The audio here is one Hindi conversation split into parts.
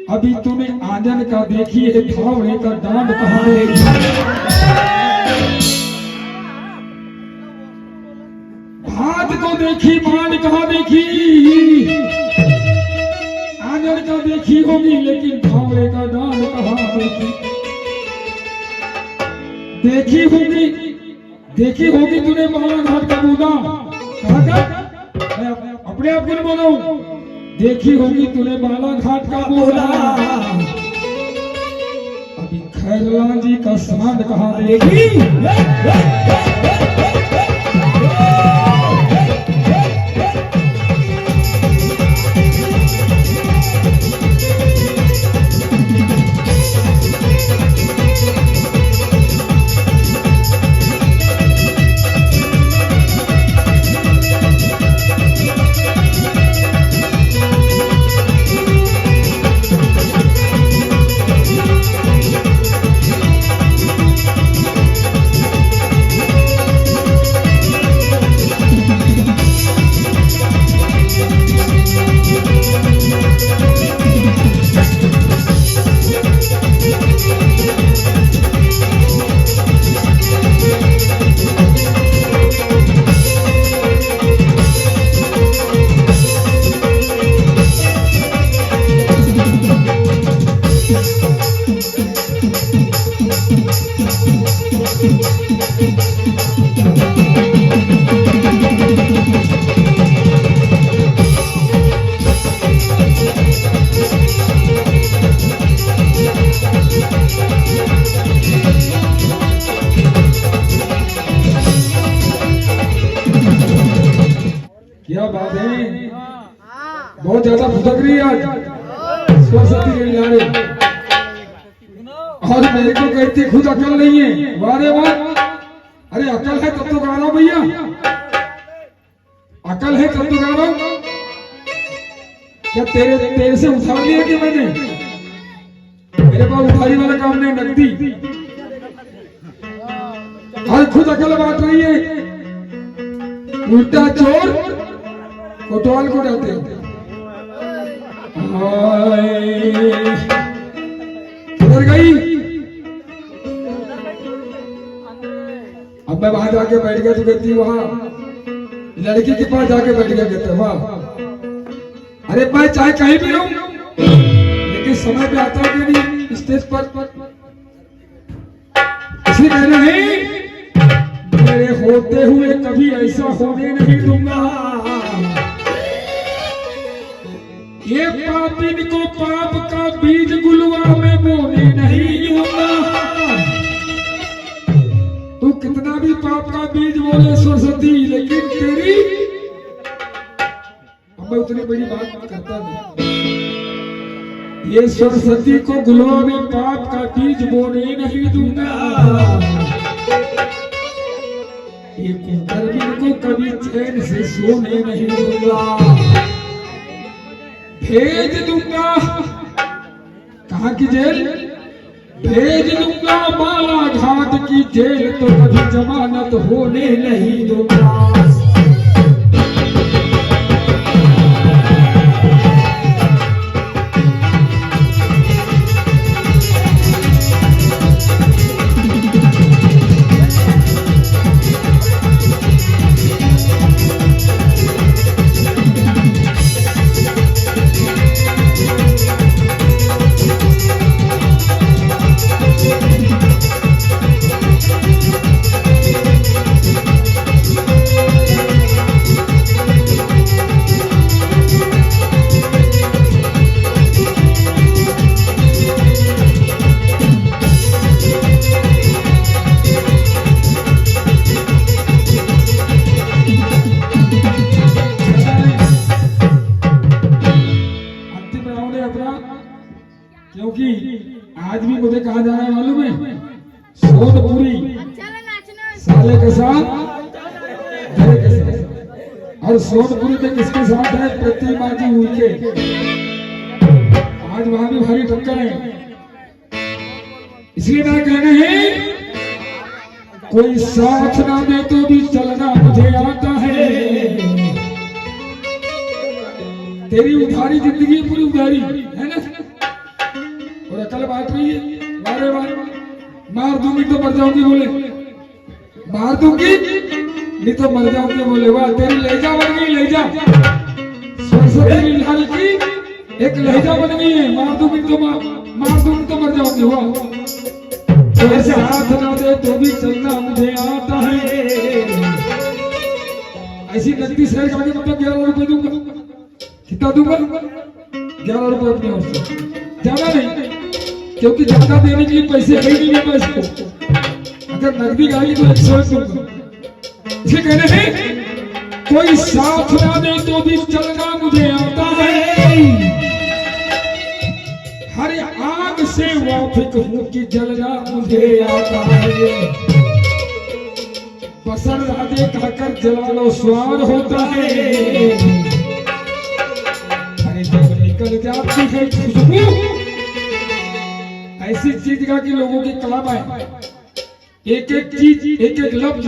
अभी तूने आंगन का देखी है, फावड़े का डांड कहाँ देखी? हाथ को देखी, मान कहाँ देखी? आंगन का देखी होगी, लेकिन फावड़े का डांड कहाँ देखी? देखी होगी तूने बाला घाट का बूदा। कहा था मैं अपने आप को बोला हूं, देखी होगी तूने बाला घाट का बूदा। अभी खैरलाल जी का सांड कहाँ देखी? क्या बात है, बहुत ज्यादा फुदक रही है आज सरस्वती के लारे। और मेरे को कहती खुद अकल नहीं है। वाह रे वाह, अरे अकल है तब तो गा रहा भैया, अकल है तब तो गा रहा। क्या तेरे से उधार लिया कि मैंने? मेरे पास उधारी वाला काम नहीं, नकदी। और खुद अकल बांट रही है, उल्टा चोर कोतवाल को डालते हैं। किधर गई? अब मैं वहां जाके बैठ गया तो कहती वहां लड़की के पास जाके बैठ गया, कहते वाह। अरे मैं चाहे कहीं भी रहूं, लेकिन समय पे आता हूं नहीं स्टेज पर। इसलिए कहना है मेरे होते हुए कभी ऐसा होने नहीं दूंगा। ये पापिन को पाप का बीज गुलवा में बोने नहीं दूंगा। तू कितना भी पाप का बीज बोले सरस्वती, लेकिन तेरी अब मैं उतनी बड़ी बात करता नहीं। ये सरस्वती को गुलवा में पाप का बीज बोने नहीं दूंगा। ये कुकर्मी को कभी चैन से सोने नहीं दूंगा। भेज दूंगा कहाँ की जेल? भेज दूंगा बाला घाट की जेल, तो कभी जमानत होने नहीं दूंगा। क्योंकि आज भी मुझे कहा जा रहा है मालूम है, सोनपुरी साले के साथ घरे के साथ। और सोनपुरी में किसके साथ है? प्रतिमा जी उनके। आज वहां भी भारी टक्कर है। इसलिए मैं कहना है कोई साथ ना दे तो भी चलना मुझे आता है। तेरी उधारी जिंदगी पूरी उधारी है ना। बांट रही है। अरे वाह, मार दूंगी तो मर जाऊंगी बोले, मार दूंगी नहीं तो मर जाऊंगी बोले। वाह, तेरी लहजा बन गई, लहजा सरस्वती लाल की एक लहजा बन गई है। मार दूंगी तो मार दूंगी तो मर जाऊंगी। वाह, ऐसे हाथ ना दे तो भी चलना मुझे आता है। ऐसी नकदी शेयर करके मतलब 11 रुपए दूंगा। कितना दूंगा? 11 रुपए अपनी ओर से, ज्यादा नहीं, क्योंकि ज्यादा देने के लिए पैसे है ही नहीं पास को। अगर नकदी गाली तो 101 दूंगा। इसे कहने हैं कोई साथ ना दे तो भी चलना मुझे आता है। हर आग से वाफिक हूँ कि जलना मुझे आता है। पसंद राधे खाकर जला लो स्वाद होता है। अरे जब निकल जाती है खुशबू, ऐसी चीज का कि लोगों के कलाम है। एक एक चीज, एक एक लफ्ज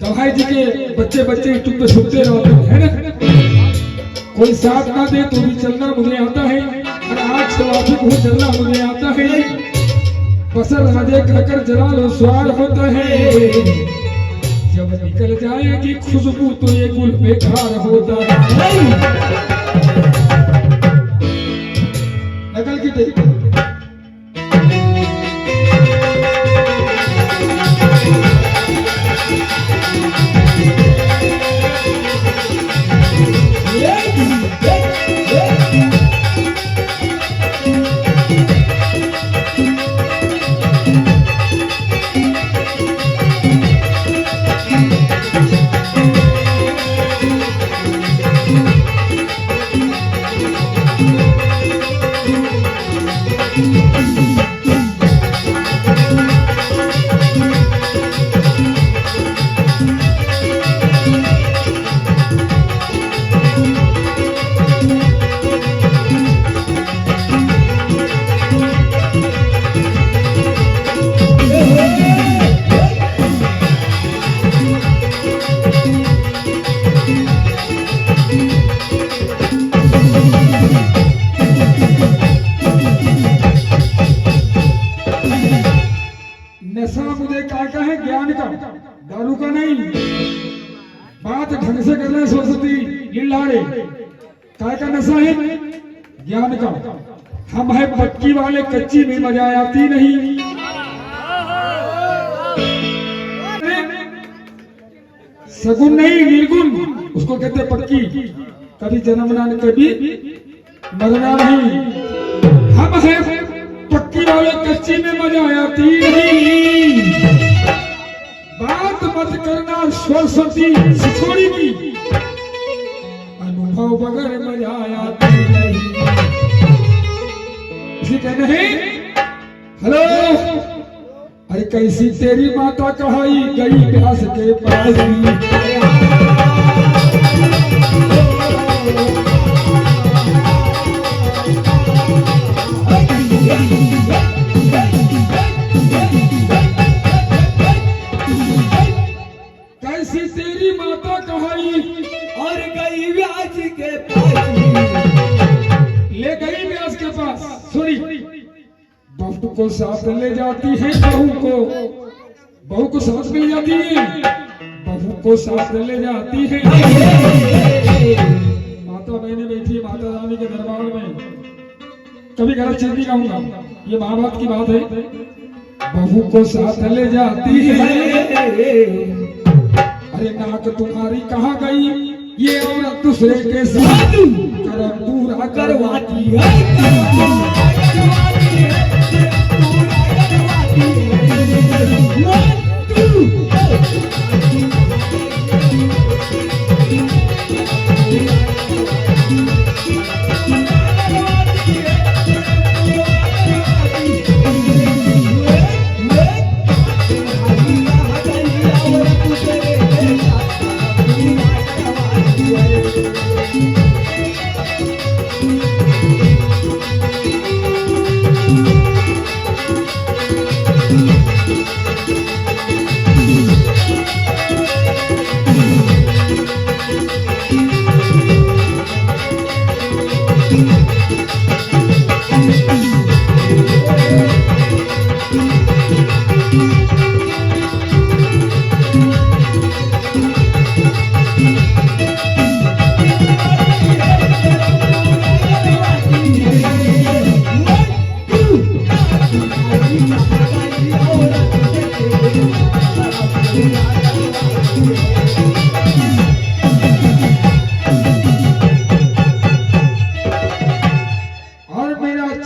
दवाई जी के बच्चे बच्चे यूट्यूब पे सुनते रहते हैं ना। कोई साथ ना दे तो भी चलना मुझे आता है। और आग से वाफिक हूँ चलना मुझे आता है। पसंद राधे खाकर जला लो स्वाद होता है। जब निकल जाएगी खुशबू तो ये गुल बेकार होता है। नकल की तरीके नशा मुझे क्या है ज्ञान का, दारू का नहीं। बात ढंग से करना सरस्वती लीलाड़े, काय का नशा है? ज्ञान का। हम है पक्की वाले, कच्ची में मजा आती नहीं। सगुन नहीं निर्गुण, उसको कहते पक्की। कभी जन्मना कभी मरना नहीं। हम है पक्की वाले, कच्ची में मजा आती नहीं। बात मत करना सरस्वती सिसोड़ी की, अनुभव बगैर मजा आती नहीं। इसे कहना है हेलो। अरे कैसी तेरी माता कहाई गई व्यास के पास। कैसी तेरी माता कहाई और गई व्यास के पास। ले गई व्यास के पास। सॉरी, बहू को साथ ले जाती है। बहू को साथ ले जाती है। बहू को साथ ले जाती है। माता बहने बैठी है माता रानी के दरबार में। कभी गलत चीज नहीं कहूंगा, ये महाभारत की बात है। बहू को साथ ले जाती है। अरे नाक तुम्हारी कहाँ गई? ये औरत दूसरे के साथ करम पूरा करवाती है।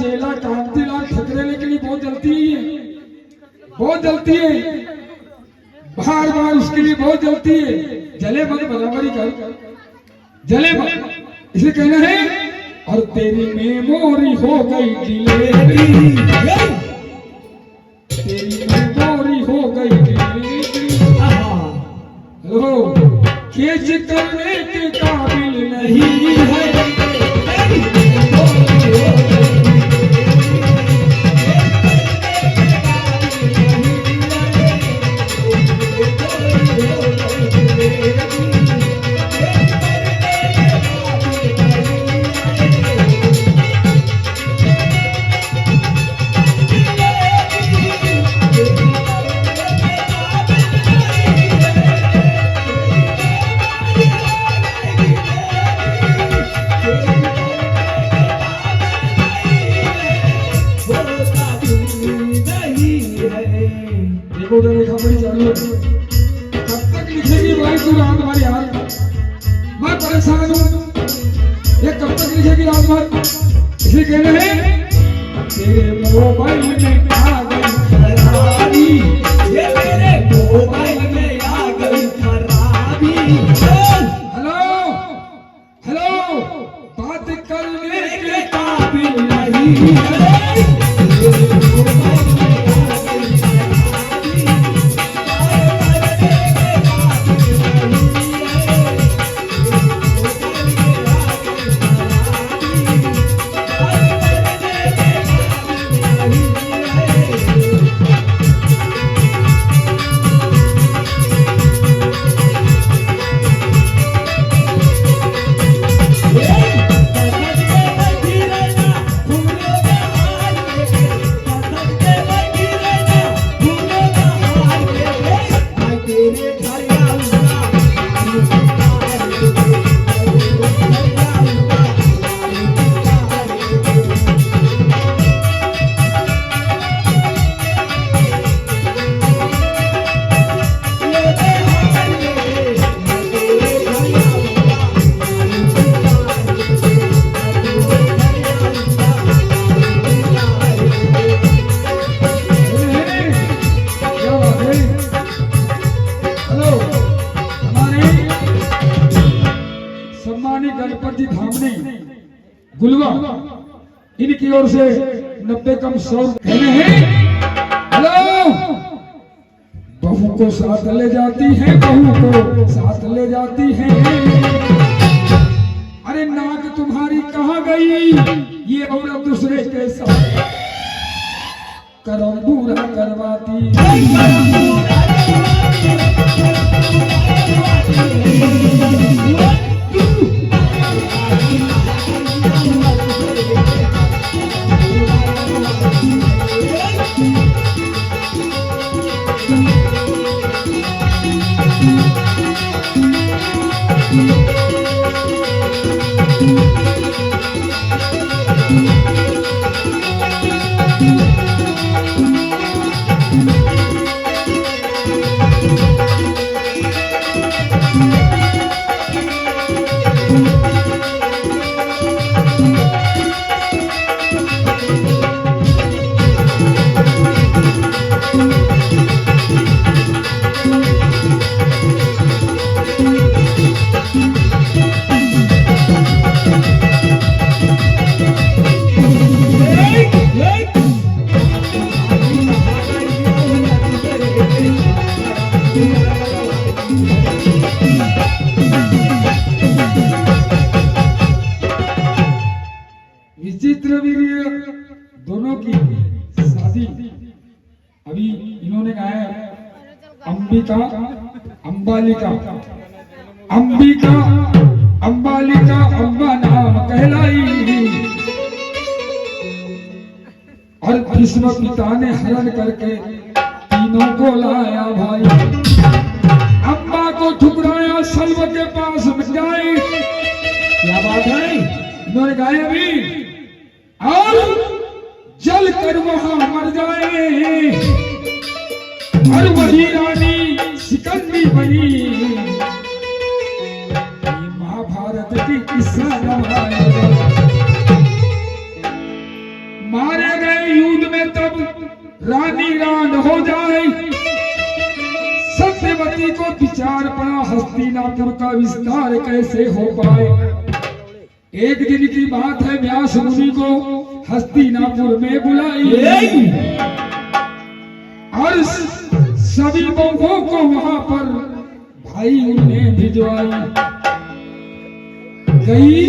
चेला कांतिलाल ठकरेले के लिए बहुत जलती है ये, बहुत जलती है, बार बार उसके लिए बहुत जलती है। जले मत, बराबरी कर, जले मत, इसलिए कहना है और तेरी मेमोरी हो गई जिलेबी, तेरी मेमोरी हो गई जिलेबी। हेलो, केच करने के काबिल नहीं है, लिखा पड़ी चालू है। कब तक लिखेगी भाई तू रात भर यार, मैं परेशान हूँ, ये कब तक लिखेगी रात भर। इसलिए कहना है तेरे मोबाइल में आ गई खराबी, ये मेरे मोबाइल में आ गई खराबी। हेलो हेलो, बात करने के काबिल नहीं है, गणपति धामनी गुलवा इनकी ओर से 90 कम 100 कहने हैं। हेलो, बहू को साथ ले जाती है, बहू को साथ ले जाती है, अरे नाक तुम्हारी कहाँ गई, ये औरत दूसरे के साथ करम पूरा करवाती। विचित्र वीर्य दोनों की शादी अभी इन्होंने गाया है। अंबिका अंबालिका, अंबिका अंबालिका अम्बा नाम कहलाई, और भीष्म पिता ने हरण करके तीनों को लाया भाई, अम्बा को ठुकराया सल्व के पास में जाए। क्या बात है, इन्होंने गाया अभी, और जल कर वहां मर जाए, और वही रानी सिकंदी बनी। महाभारत की किस्सा मारे गए युद्ध में तब रानी रान हो जाए। सत्यवती को विचार पड़ा हस्तिनापुर का विस्तार कैसे हो पाए। एक दिन की बात है, व्यास मुनि को हस्तिनापुर में बुलाई और सभी बहुओं को वहां पर भाई उन्हें भिजवाई। गई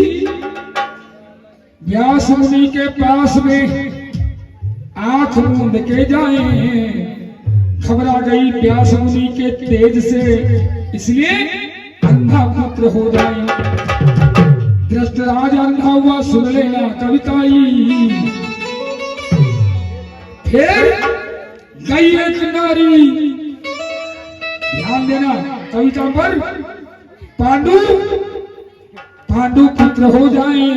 व्यास मुनि के पास में आंख मूंद के जाए। घबरा गई व्यास मुनि के तेज से, इसलिए अंधा पुत्र हो जाए। धृतराज अंधा हुआ, सुन लेना कविताई। फिर गई एक नारी, ध्यान देना कविता पर, पांडु पुत्र हो जाए।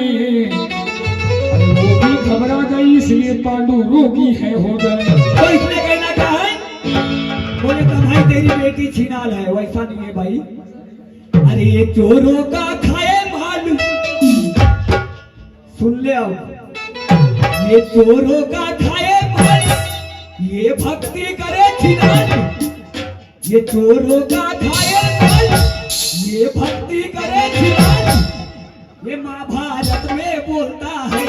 वो भी घबरा गई, इसलिए पांडु रोगी है हो जाए। तो इसने कहना क्या है? बोले तो भाई तेरी बेटी छिनाल है। वैसा नहीं है भाई। अरे ये चोरों का खाए माल, सुन ले आओ। ये चोरों का खाए माल, ये भक्ति करे छिनाल। ये चोरों का खाए माल, ये भक्ति करे छिनाल। ये महाभारत में बोलता है।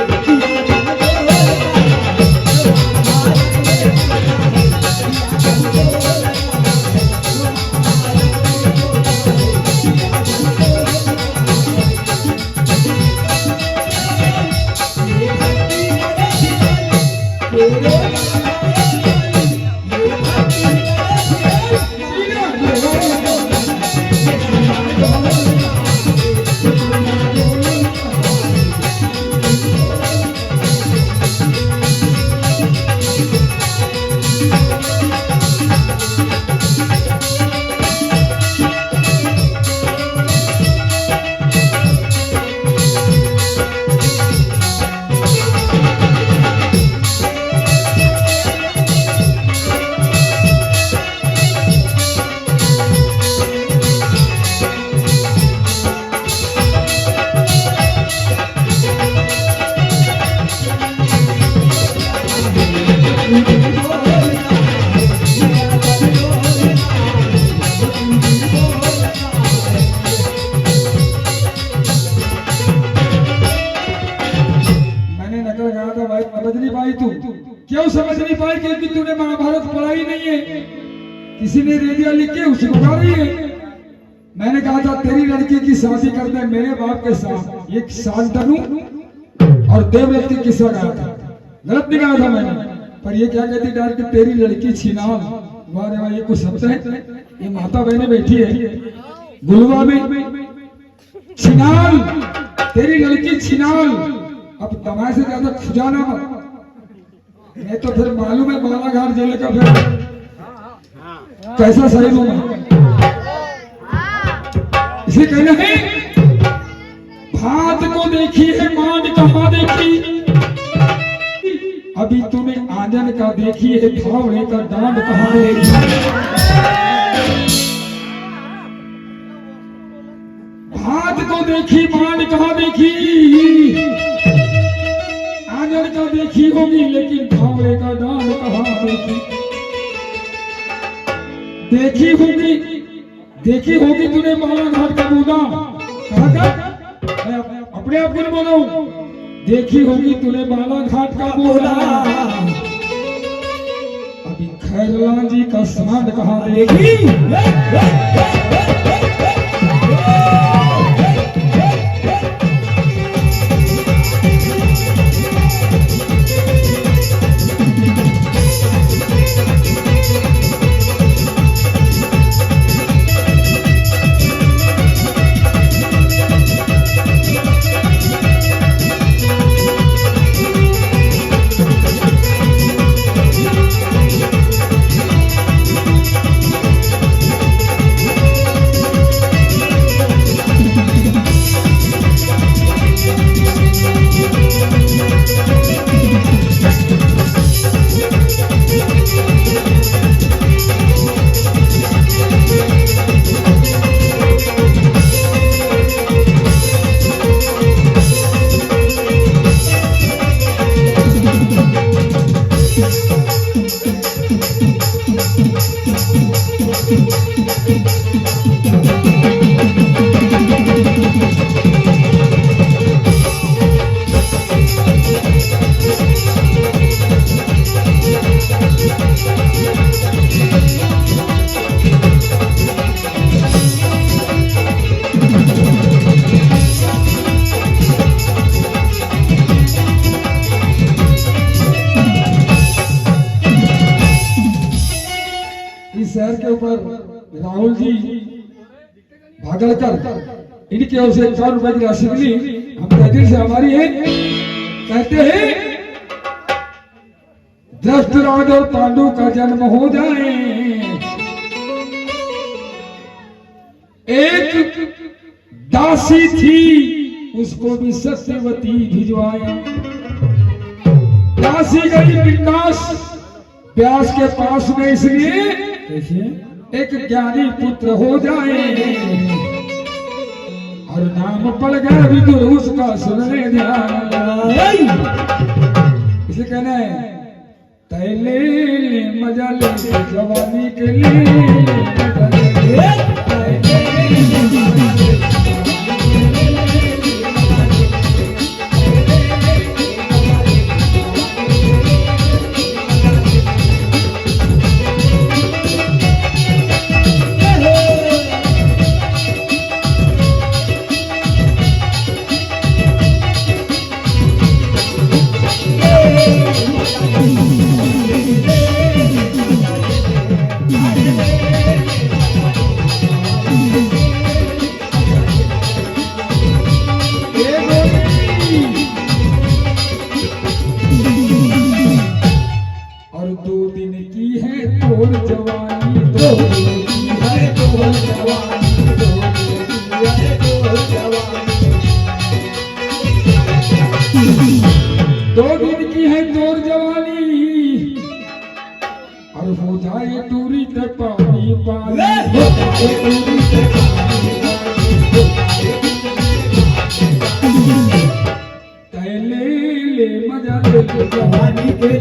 क्यों समझ नहीं पाई? क्योंकि तूने महाभारत पढ़ाई नहीं है, किसी ने दे दिया लिख के, उसे बता रही है। मैंने कहा था तेरी लड़की की शादी कर दे मेरे बाप के साथ। एक शांतनु और देवव्रत की किस्सा कहा था, गलत नहीं कहा था मैंने, पर ये क्या कहती डायरेक्ट तेरी लड़की छिनाल। वाह रे वाह, ये कुछ शब्द है। ये माता बहने बैठी है गुलवा में, छिनाल तेरी लड़की छिनाल। अब दमाए से ज्यादा खुजाना मत, मैं तो फिर मालूम है बालाघाट जेल का फिर कैसा सही हूं मैं। इसे कहना है भात को देखी है मान कहाँ देखी, अभी तूने आंगन का देखी है फावड़े का डांड कहाँ देखी। भात को देखी मान कहाँ देखी, आंगन का देखी होगी लेकिन फावड़े का डांड कहाँ देखी। देखी होगी तूने बालाघाट का बूदा, कहाँ का? मैं अपने आप को नहीं बोला हूं, देखी होगी तूने बालाघाट का बूदा। अभी खैरलाल जी का सांड कहाँ देखी। शहर के ऊपर राहुल जी भागलकर इनकी ओर से 100 रुपए की राशि मिली, हम दिल से हमारी है। कहते हैं धृतराज और पांडु का जन्म हो जाए, एक दासी थी उसको भी सत्यवती भिजवाया। दासी गई विनाश व्यास के पास में, इसलिए एक ज्ञानी पुत्र हो जाए, और नाम पड़ गया विदुर उसका सुनने ध्यान। इसे कहना है तैले ले मजा ले जवानी के लिए दूरी तक पानी तैले ले मजा ले जवानी के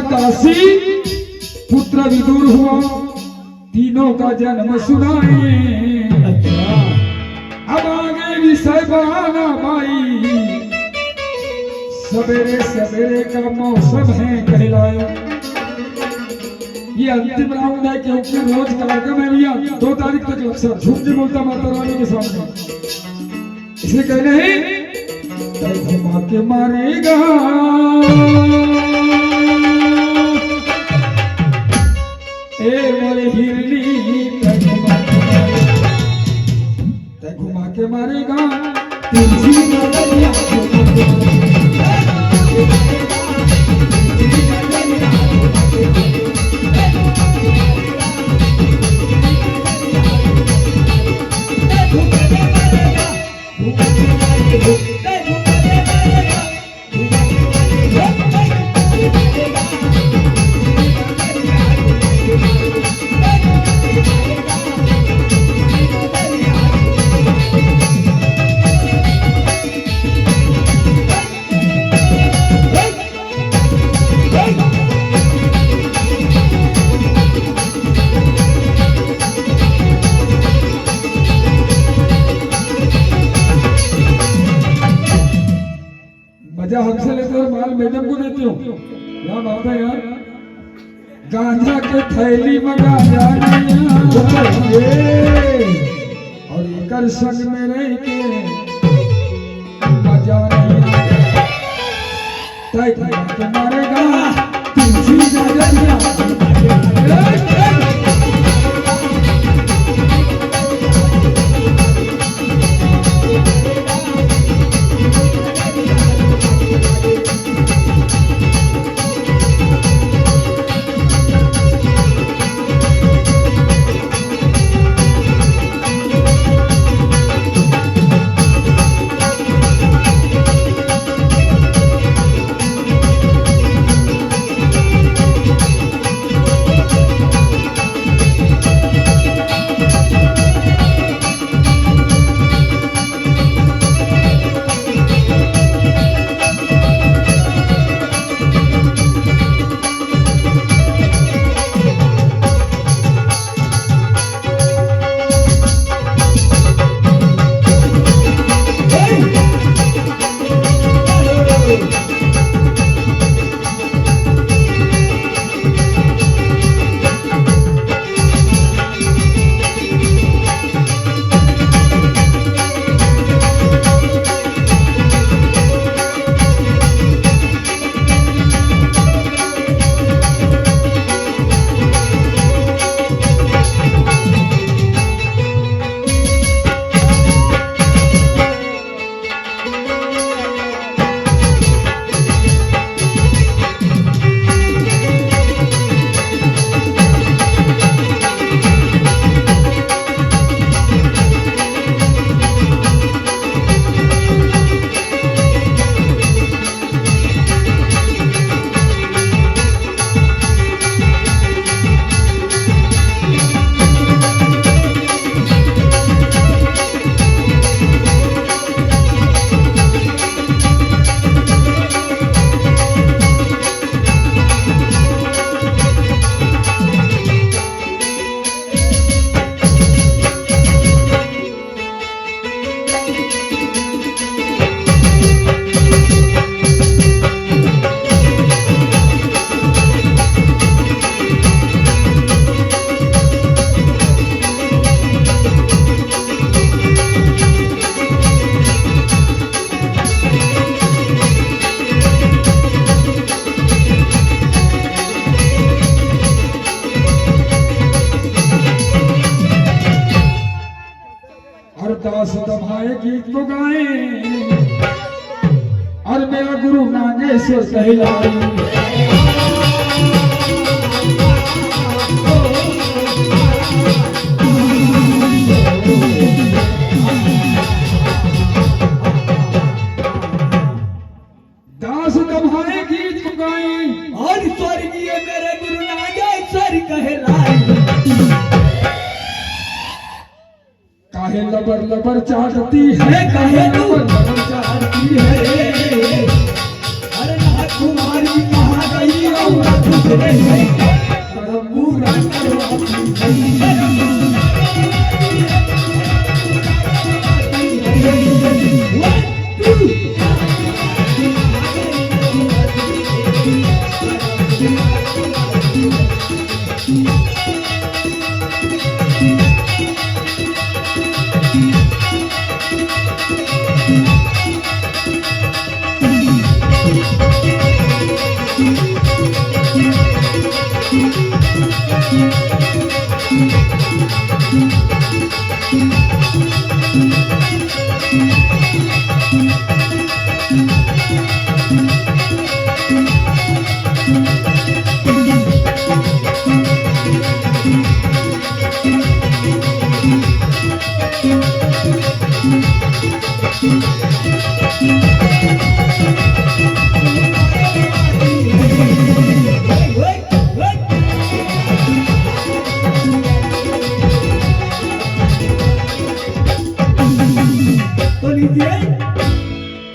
दासी पुत्र विदुर हुआ, तीनों का जन्म सुनाए। अब आगे विषय बढ़ाना भाई, सवेरे सवेरे का मौसम है कहलाए। ये अंतिम राउंड है क्योंकि रोज कार्यक्रम है भैया, 2 तारीख तक अक्सर झूठ नहीं बोलता माता रानी के सामने, इसलिए कहने हैं घुमा के मारेगा ए मोरे हिरनी घुमा के मारेगा तुलसी नगरिया। मजा हमसे लेते और माल मैडम को देते हो, क्या बात है यार। गांजा के थैली में गांजा और एक संग में रह के मजा नहीं मारेगा तुलसी नगरिया। भाए गीत को गाए और मेरा गुरु नागेश्वर कहलाए। दास कब भाए गीत को गाए और स्वर्गीय मेरे गुरु नागेश्वर कहलाए। काहे लबर लबर चाटती है, काहे लबर लबर चाटती है। अरे ना तुम्हारी कहाँ गई और दूसरे है करम पूरा करवाती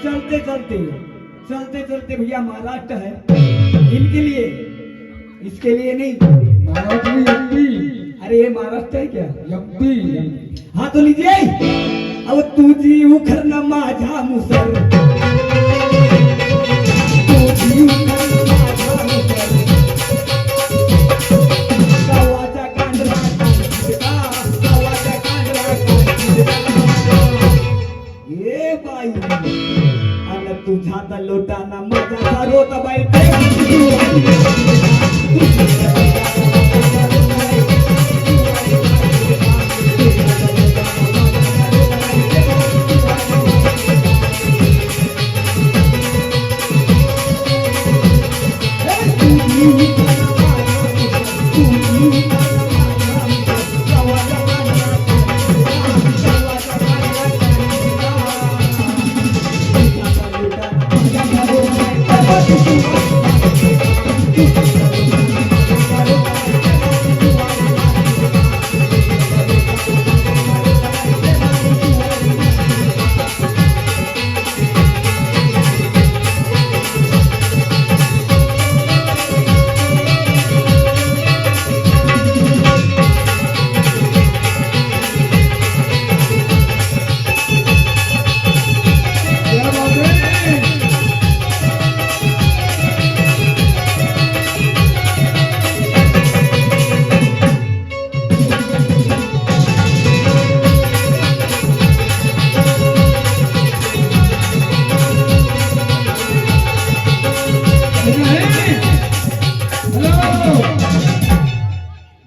चलते चलते चलते चलते भैया महाराष्ट्र है इनके लिए, इसके लिए नहीं। महाराष्ट्र में एमपी, अरे ये महाराष्ट्र है क्या? एमपी। हाँ तो लीजिए, अब तुझी उखर न माझा मुसर, तुझी उखर न माझा मुसर, गावाचा कांडला कांडला, गावाचा कांडला कांडला। ये बाई अन तुझा द लोटाना माझा रोता बाई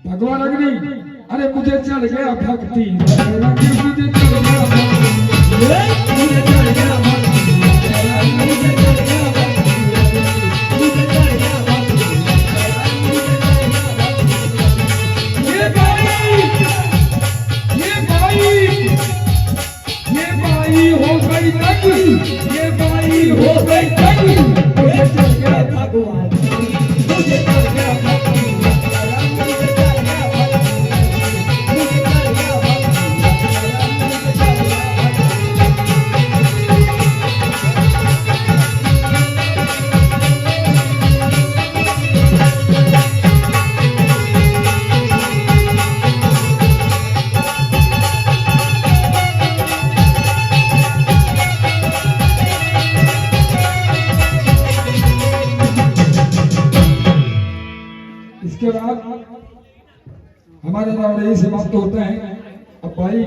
भगवान अग्नि, अरे मुझे चढ़ गया भक्ति, मुझे चढ़ गया भक्ति, मुझे चढ़ गया भक्ति, मुझे चढ़ गया भक्ति, मुझे चढ़ गया भक्ति। ये बाई हो गई तक, ये बाई हो गई तक, मुझे चढ़ गया भगवान, मुझे चढ़ गया भक्ति। इसके बाद हमारे नवरे समाप्त होते हैं। अब भाई